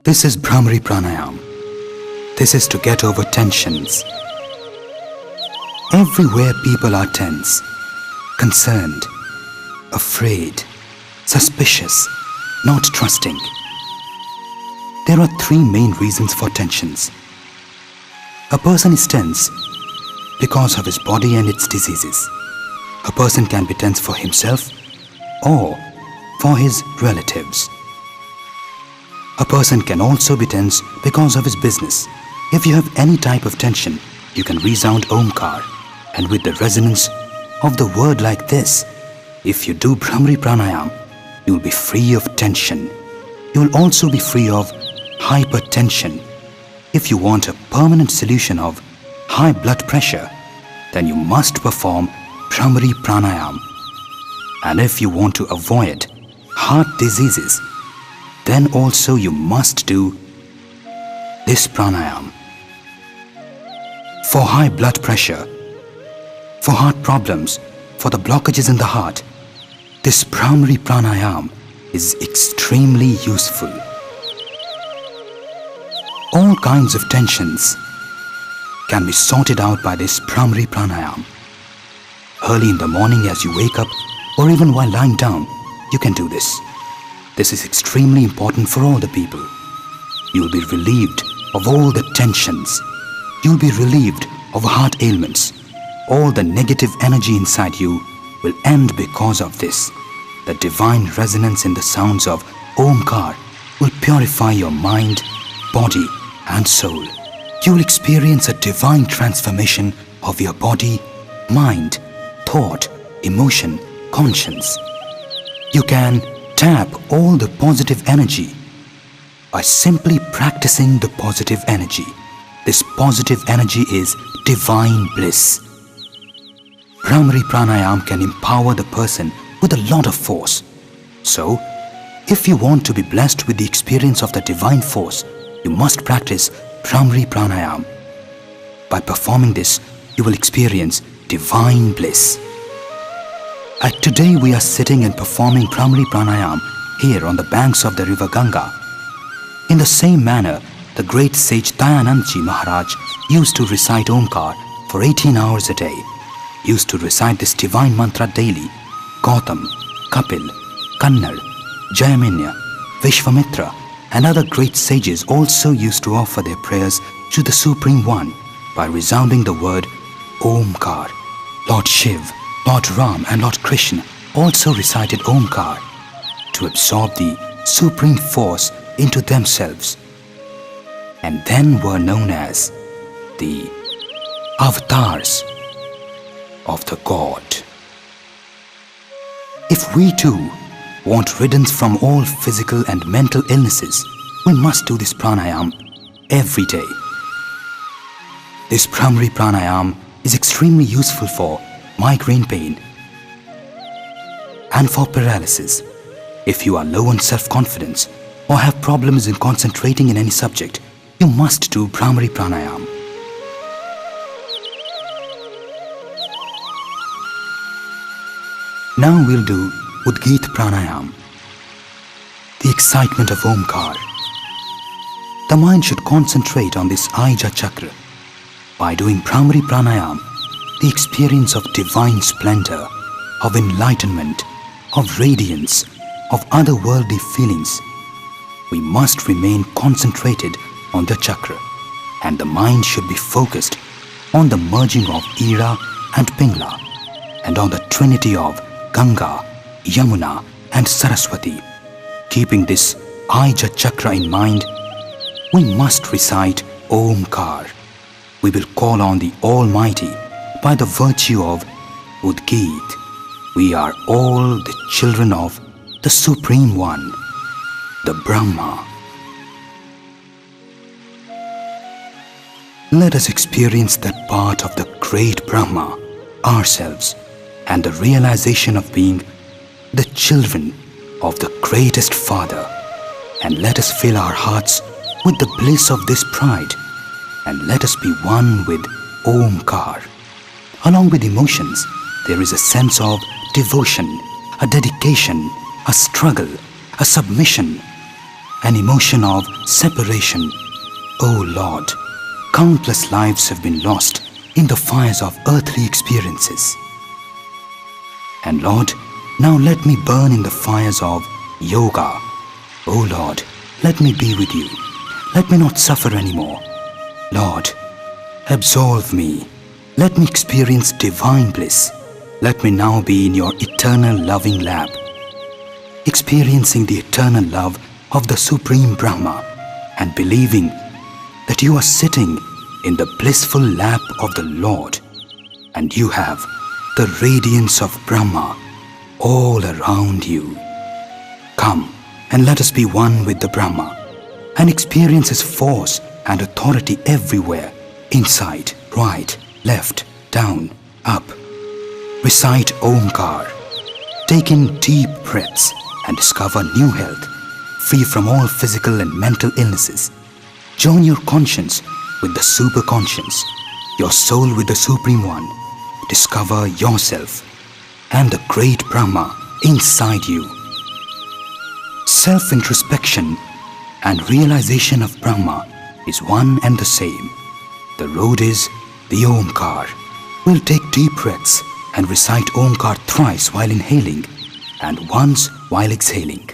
This is Bhramari Pranayam. This is to get over tensions. Everywhere people are tense, concerned, afraid, suspicious, not trusting. There are three main reasons for tensions. A person is tense because of his body and its diseases. A person can be tense for himself or for his relatives. A person can also be tense because of his business. If you have any type of tension, you can resound Omkar, and with the resonance of the word like this, if you do Bhramari Pranayam, you will be free of tension. You will also be free of hypertension. If you want a permanent solution of high blood pressure, then you must perform Bhramari Pranayam. And if you want to avoid heart diseases, then also you must do this pranayam. For high blood pressure, for heart problems, for the blockages in the heart, this Bhramari Pranayam is extremely useful. All kinds of tensions can be sorted out by this Bhramari Pranayam. Early in the morning as you wake up, or even while lying down, you can do this. This is extremely important for all the people. You will be relieved of all the tensions. You will be relieved of heart ailments. All the negative energy inside you will end because of this. The divine resonance in the sounds of Omkar will purify your mind, body and soul. You will experience a divine transformation of your body, mind, thought, emotion, conscience. You can tap all the positive energy by simply practicing the positive energy. This positive energy is divine bliss. Bhramari Pranayam can empower the person with a lot of force. So, if you want to be blessed with the experience of the divine force, you must practice Bhramari Pranayam. By performing this, you will experience divine bliss. And today we are sitting and performing Bhramari Pranayam here on the banks of the river Ganga. In the same manner, the great sage Dayanandji Maharaj used to recite Omkar for 18 hours a day, used to recite this divine mantra daily. Gautam, Kapil, Kannad, Jayaminya, Vishwamitra and other great sages also used to offer their prayers to the Supreme One by resounding the word Omkar. Lord Shiv, Lord Ram and Lord Krishna also recited Omkar to absorb the supreme force into themselves, and then were known as the avatars of the God. If we too want riddance from all physical and mental illnesses, we must do this pranayam every day. This Bhramari Pranayam is extremely useful for migraine pain and for paralysis. If you are low on self-confidence or have problems in concentrating in any subject, you must do Bhramari Pranayam. Now we'll do Udgit Pranayam, the excitement of Omkar. The mind should concentrate on this Aija Chakra. By doing Bhramari Pranayam, the experience of divine splendor, of enlightenment, of radiance, of otherworldly feelings, we must remain concentrated on the chakra, and the mind should be focused on the merging of Ira and Pingla, and on the trinity of Ganga, Yamuna and Saraswati. Keeping this Aija Chakra in mind, we must recite Omkar. We will call on the Almighty by the virtue of Udgit. We are all the children of the Supreme One, the Brahma. Let us experience that part of the great Brahma, ourselves, and the realization of being the children of the greatest Father. And let us fill our hearts with the bliss of this pride, and let us be one with Omkar. Along with emotions, there is a sense of devotion, a dedication, a struggle, a submission, an emotion of separation. O Lord, countless lives have been lost in the fires of earthly experiences. And Lord, now let me burn in the fires of yoga. O Lord, let me be with you. Let me not suffer anymore. Lord, absolve me. Let me experience divine bliss. Let me now be in your eternal loving lap, experiencing the eternal love of the Supreme Brahma and believing that you are sitting in the blissful lap of the Lord and you have the radiance of Brahma all around you. Come and let us be one with the Brahma and experience his force and authority everywhere, inside, right, left, down, up. Recite Omkar. Take in deep breaths and discover new health, free from all physical and mental illnesses. Join your conscience with the superconscious, your soul with the Supreme One. Discover yourself and the great Brahma inside you. Self-introspection and realization of Brahma is one and the same. The road is the Omkar. We'll take deep breaths and recite Omkar thrice while inhaling and once while exhaling.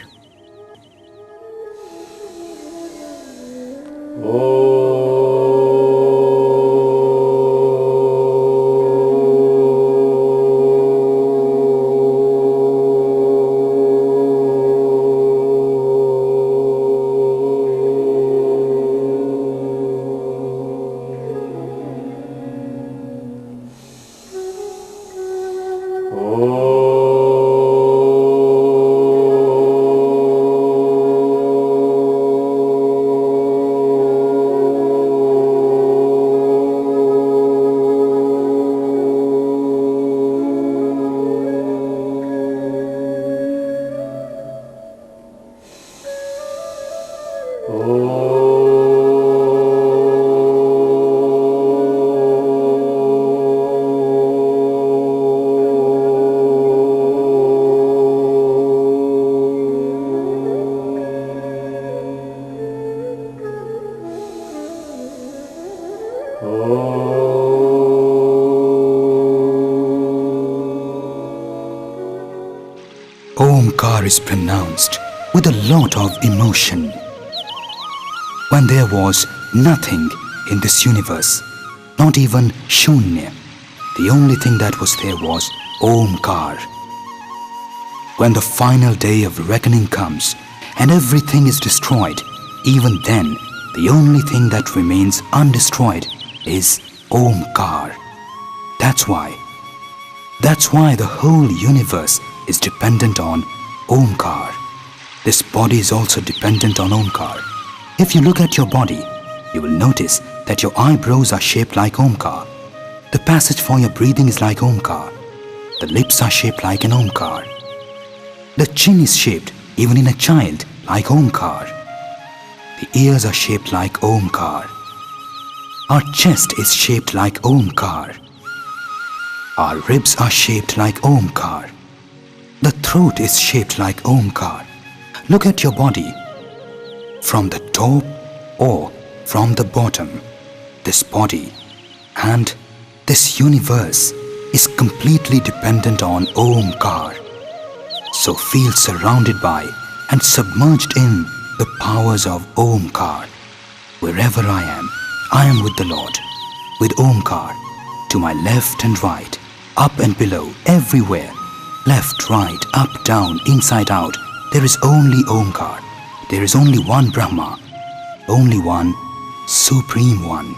Omkar is pronounced with a lot of emotion. When there was nothing in this universe, not even Shunya, the only thing that was there was Omkar. When the final day of reckoning comes and everything is destroyed, even then the only thing that remains undestroyed is Omkar. That's why the whole universe is dependent on Omkar. This body is also dependent on Omkar. If you look at your body, you will notice that your eyebrows are shaped like Omkar. The passage for your breathing is like Omkar. The lips are shaped like an Omkar. The chin is shaped, even in a child, like Omkar. The ears are shaped like Omkar. Our chest is shaped like Omkar. Our ribs are shaped like Omkar. The throat is shaped like Omkar. Look at your body. From the top or from the bottom, this body and this universe is completely dependent on Omkar. So feel surrounded by and submerged in the powers of Omkar. Wherever I am with the Lord, with Omkar, to my left and right, up and below, everywhere, left, right, up, down, inside out, there is only Omkar. There is only one Brahma, only one Supreme One.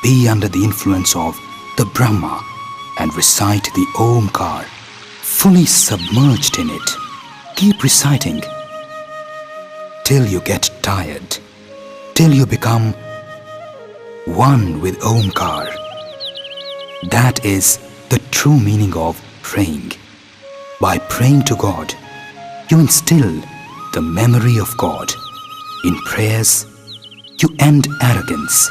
Be under the influence of the Brahma and recite the Omkar, fully submerged in it. Keep reciting till you get tired, till you become one with Omkar. That is the true meaning of praying. By praying to God, you instill the memory of God. In prayers, you end arrogance.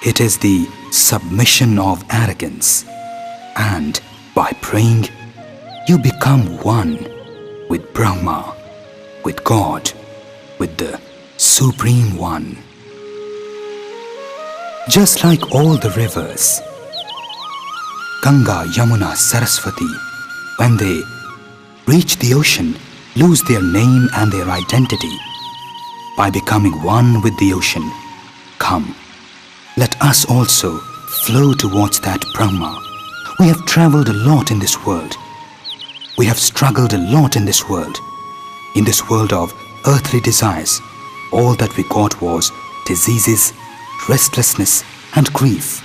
It is the submission of arrogance. And by praying, you become one with Brahma, with God, with the Supreme One. Just like all the rivers, Ganga, Yamuna, Saraswati, when they reach the ocean, lose their name and their identity by becoming one with the ocean. Come, let us also flow towards that Brahma. We have traveled a lot in this world. We have struggled a lot in this world. In this world of earthly desires, all that we got was diseases, restlessness, and grief.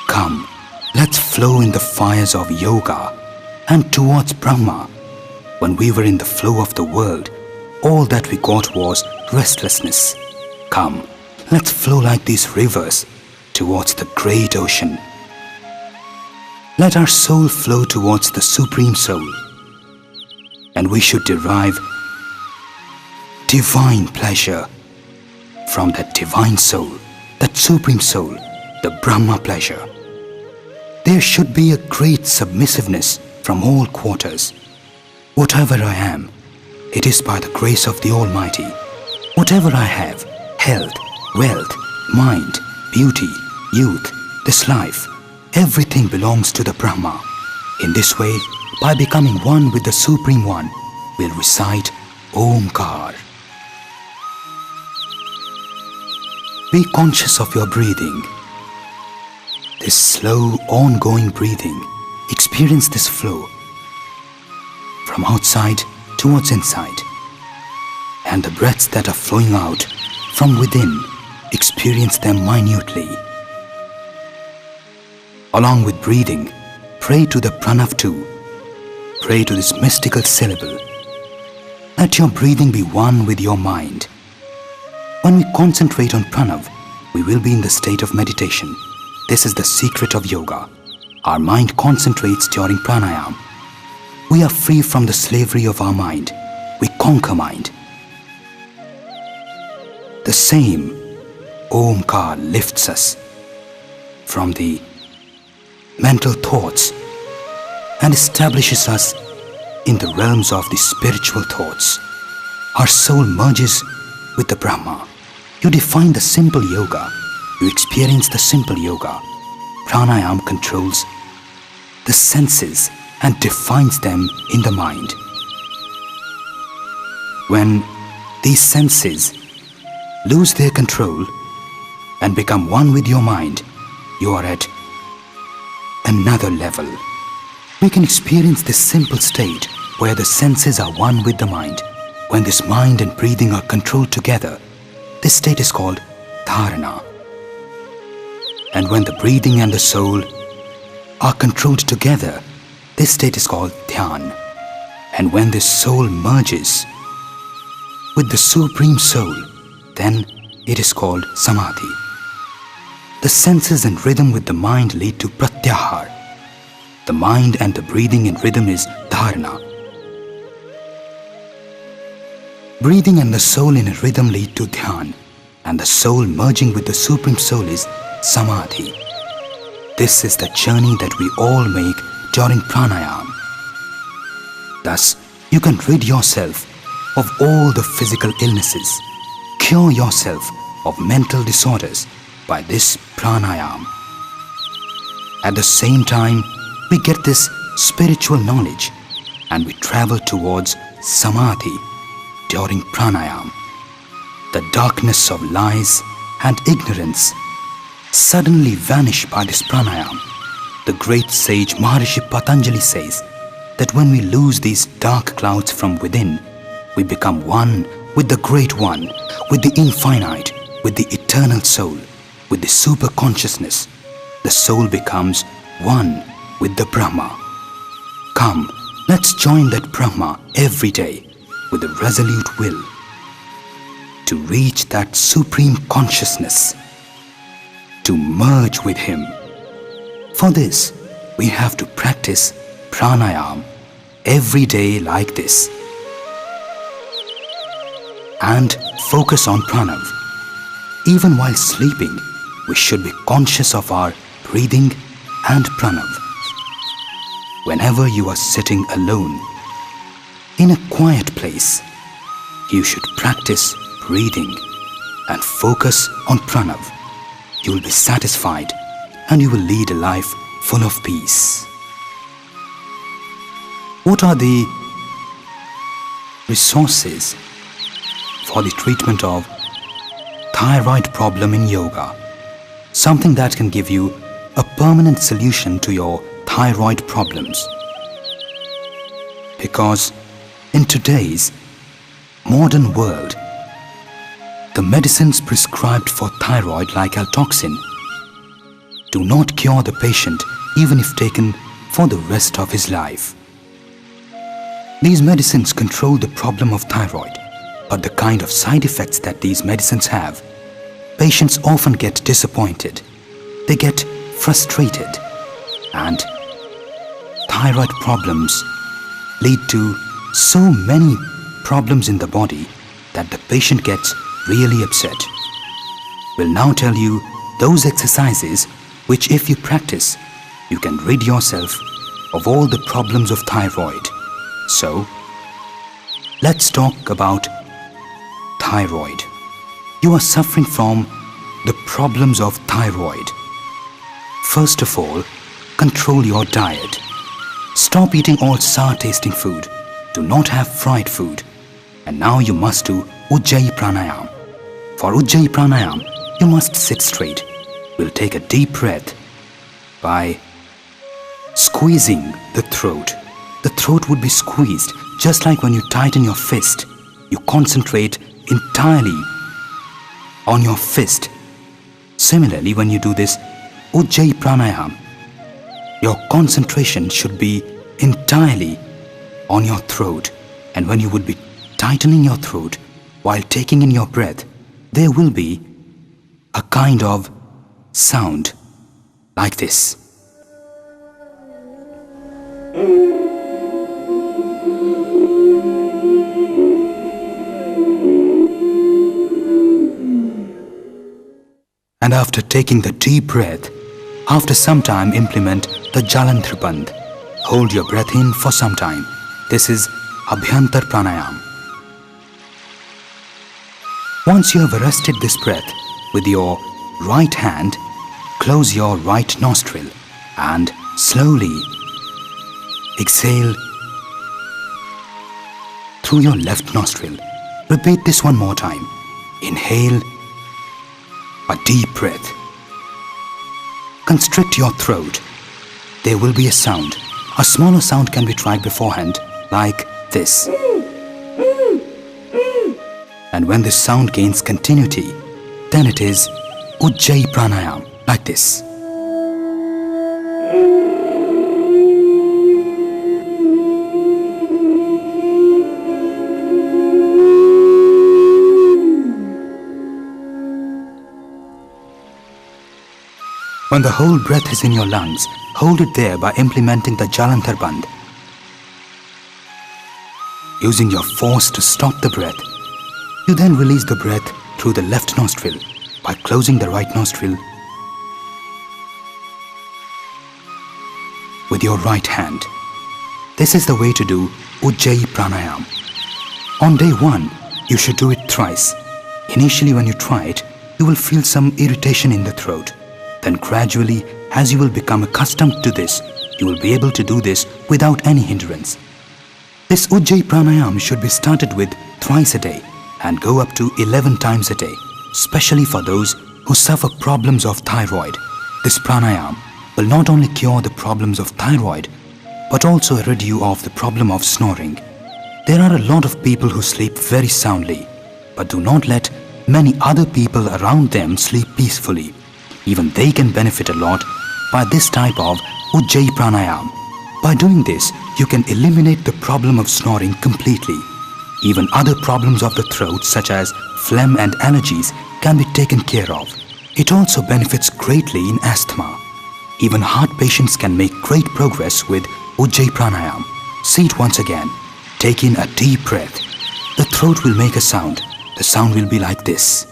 Come, let's flow in the fires of yoga and towards Brahma. When we were in the flow of the world, all that we got was restlessness. Come, let's flow like these rivers towards the great ocean. Let our soul flow towards the Supreme Soul, and we should derive divine pleasure from that divine soul, that Supreme Soul, the Brahma pleasure. There should be a great submissiveness from all quarters. Whatever I am, it is by the grace of the Almighty. Whatever I have, health, wealth, mind, beauty, youth, this life, everything belongs to the Brahma. In this way, by becoming one with the Supreme One, we'll recite Omkar. Be conscious of your breathing. This slow, ongoing breathing, experience this flow from outside towards inside, and the breaths that are flowing out from within, experience them minutely. Along with breathing, pray to the pranav too. Pray to this mystical syllable. Let your breathing be one with your mind. When we concentrate on pranav, we will be in the state of meditation. This is the secret of yoga. Our mind concentrates during pranayam. We are free from the slavery of our mind. We conquer mind. The same Omkar lifts us from the mental thoughts and establishes us in the realms of the spiritual thoughts. Our soul merges with the Brahma. You define the simple yoga. You experience the simple yoga. Pranayam controls the senses and defines them in the mind. When these senses lose their control and become one with your mind, you are at another level. We can experience this simple state where the senses are one with the mind. When this mind and breathing are controlled together, this state is called dharana. And when the breathing and the soul are controlled together, this state is called dhyan. And when this soul merges with the Supreme Soul, then it is called samadhi. The senses and rhythm with the mind lead to pratyahar. The mind and the breathing in rhythm is dharana. Breathing and the soul in a rhythm lead to dhyan, and the soul merging with the Supreme Soul is samadhi. This is the journey that we all make during pranayam. Thus, you can rid yourself of all the physical illnesses, cure yourself of mental disorders by this pranayam. At the same time, we get this spiritual knowledge and we travel towards samadhi during pranayam. The darkness of lies and ignorance suddenly vanish by this pranayam. The great sage Maharishi Patanjali says that when we lose these dark clouds from within, we become one with the Great One, with the infinite, with the eternal soul, with the super consciousness. The soul becomes one with the Brahma. Come, let's join that Brahma every day with a resolute will to reach that supreme consciousness, to merge with Him. For this, we have to practice pranayam every day like this and focus on pranav. Even while sleeping, we should be conscious of our breathing and pranav. Whenever you are sitting alone in a quiet place, you should practice breathing and focus on pranav, you will be satisfied and you will lead a life full of peace. What are the resources for the treatment of thyroid problem in yoga? Something that can give you a permanent solution to your thyroid problems. Because in today's modern world, the medicines prescribed for thyroid like altoxin do not cure the patient even if taken for the rest of his life. These medicines control the problem of thyroid, but the kind of side effects that these medicines have, patients often get disappointed, they get frustrated, and thyroid problems lead to so many problems in the body that the patient gets really upset. We'll now tell you those exercises which if you practice, you can rid yourself of all the problems of thyroid. So, let's talk about thyroid. You are suffering from the problems of thyroid. First of all, control your diet. Stop eating all sour-tasting food. Do not have fried food. And now you must do Ujjayi pranayam. For Ujjayi pranayam, you must sit straight. We'll take a deep breath by squeezing the throat. The throat would be squeezed just like when you tighten your fist. You concentrate entirely on your fist. Similarly, when you do this Ujjayi pranayam, your concentration should be entirely on your throat. And when you would be tightening your throat while taking in your breath, there will be a kind of sound like this. And after taking the deep breath, after some time implement the Jalandhar Bandh. Hold your breath in for some time. This is Abhyantar Pranayam. Once you have arrested this breath with your right hand, close your right nostril and slowly exhale through your left nostril. Repeat this one more time. Inhale a deep breath. Constrict your throat. There will be a sound. A smaller sound can be tried beforehand, like this. And when this sound gains continuity, then it is Ujjayi pranayam, like this. When the whole breath is in your lungs, hold it there by implementing the Jalandhar Bandh. Using your force to stop the breath, you then release the breath through the left nostril by closing the right nostril with your right hand. This is the way to do Ujjayi pranayam. On day 1, you should do it thrice. Initially when you try it, you will feel some irritation in the throat. Then gradually, as you will become accustomed to this, you will be able to do this without any hindrance. This Ujjayi pranayam should be started with thrice a day and go up to 11 times a day, especially for those who suffer problems of thyroid. This pranayam will not only cure the problems of thyroid, but also rid you of the problem of snoring. There are a lot of people who sleep very soundly, but do not let many other people around them sleep peacefully. Even they can benefit a lot by this type of Ujjayi pranayam. By doing this, you can eliminate the problem of snoring completely. Even other problems of the throat such as phlegm and allergies can be taken care of. It also benefits greatly in asthma. Even heart patients can make great progress with Ujjayi pranayam. See it once again. Take in a deep breath. The throat will make a sound. The sound will be like this.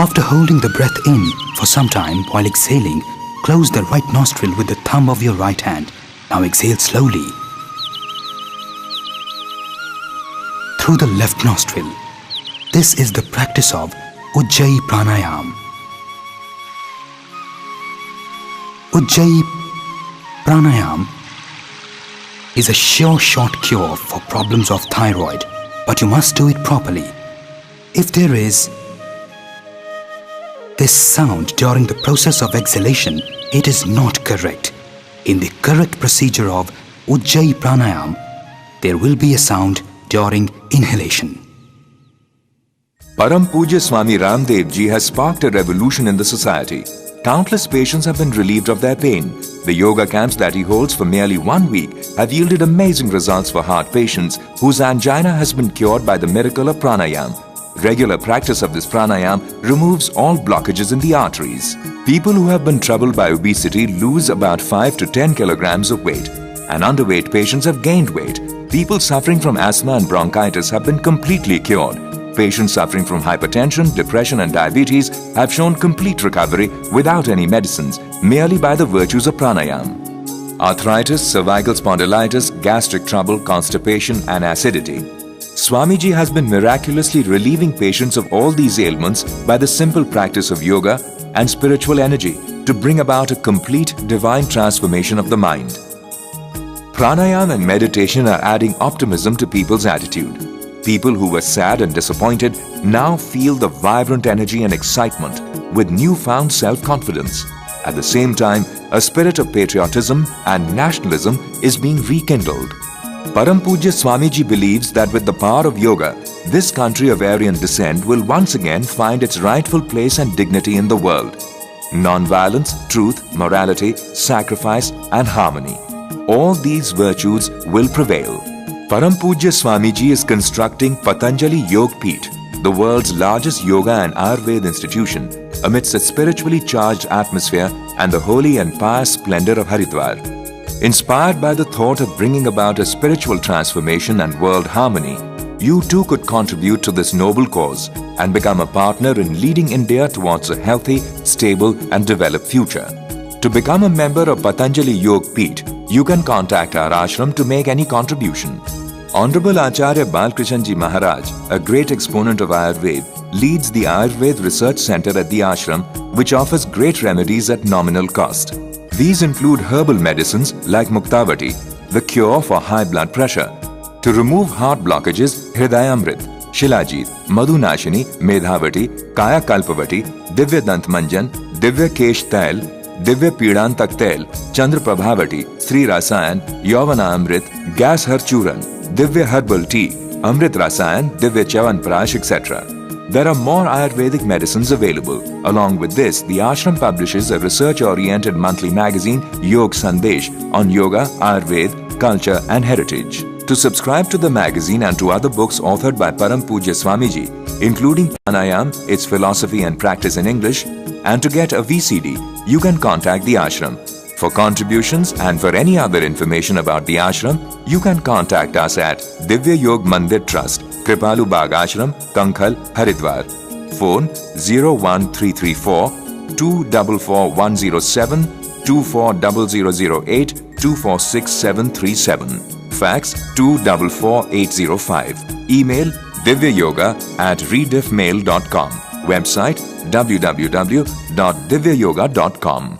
After holding the breath in for some time while exhaling, close the right nostril with the thumb of your right hand. Now exhale slowly through the left nostril. This is the practice of Ujjayi pranayam. Ujjayi pranayam is a sure shot cure for problems of thyroid, but you must do it properly. If there is this sound during the process of exhalation, it is not correct. In the correct procedure of Ujjayi pranayam, there will be a sound during inhalation. Param Pujya Swami Ramdev ji has sparked a revolution in the society. Countless patients have been relieved of their pain. The yoga camps that he holds for nearly 1 week have yielded amazing results for heart patients whose angina has been cured by the miracle of pranayam. Regular practice of this pranayam removes all blockages in the arteries. People who have been troubled by obesity lose about 5 to 10 kilograms of weight, and underweight patients have gained weight. People suffering from asthma and bronchitis have been completely cured. Patients suffering from hypertension, depression and diabetes have shown complete recovery without any medicines, merely by the virtues of pranayam. Arthritis, cervical spondylitis, gastric trouble, constipation and acidity. Swamiji has been miraculously relieving patients of all these ailments by the simple practice of yoga and spiritual energy to bring about a complete divine transformation of the mind. Pranayam and meditation are adding optimism to people's attitude. People who were sad and disappointed now feel the vibrant energy and excitement with newfound self-confidence. At the same time, a spirit of patriotism and nationalism is being rekindled. Param Pujya Swamiji believes that with the power of yoga, this country of Aryan descent will once again find its rightful place and dignity in the world. Non-violence, truth, morality, sacrifice and harmony. All these virtues will prevail. Param Pujya Swamiji is constructing Patanjali Yog Peeth, the world's largest yoga and Ayurveda institution, amidst a spiritually charged atmosphere and the holy and pious splendor of Haridwar. Inspired by the thought of bringing about a spiritual transformation and world harmony, you too could contribute to this noble cause and become a partner in leading India towards a healthy, stable and developed future. To become a member of Patanjali Yog Peeth, you can contact our ashram to make any contribution. Honorable Acharya Balkrishan Ji Maharaj, a great exponent of Ayurveda, leads the Ayurveda Research Center at the ashram, which offers great remedies at nominal cost. These include herbal medicines like Muktavati, the cure for high blood pressure. To remove heart blockages, Hridayamrit, Shilajit, Madhunashini, Medhavati, Kaya Kalpavati, Divya Dant Manjan, Divya Kesh Tail, Divya Pidantak Tail, Chandra Prabhavati, Sri Rasayan, Yavana Amrit, Gas Har Churan, Divya Herbal Tea, Amrit Rasayan, Divya Chavan Prash, etc. There are more Ayurvedic medicines available. Along with this, the ashram publishes a research-oriented monthly magazine, Yog Sandesh, on yoga, Ayurveda, culture and heritage. To subscribe to the magazine and to other books authored by Param Pujya Swamiji, including Pranayam, its philosophy and practice in English, and to get a VCD, you can contact the ashram. For contributions and for any other information about the ashram, you can contact us at Divya Yog Mandir Trust, Kripalu Bagh Ashram, Kankhal, Haridwar. Phone 01334 244107 240008 246737. Fax 244805. Email divyayoga@rediffmail.com. Website www.divyayoga.com.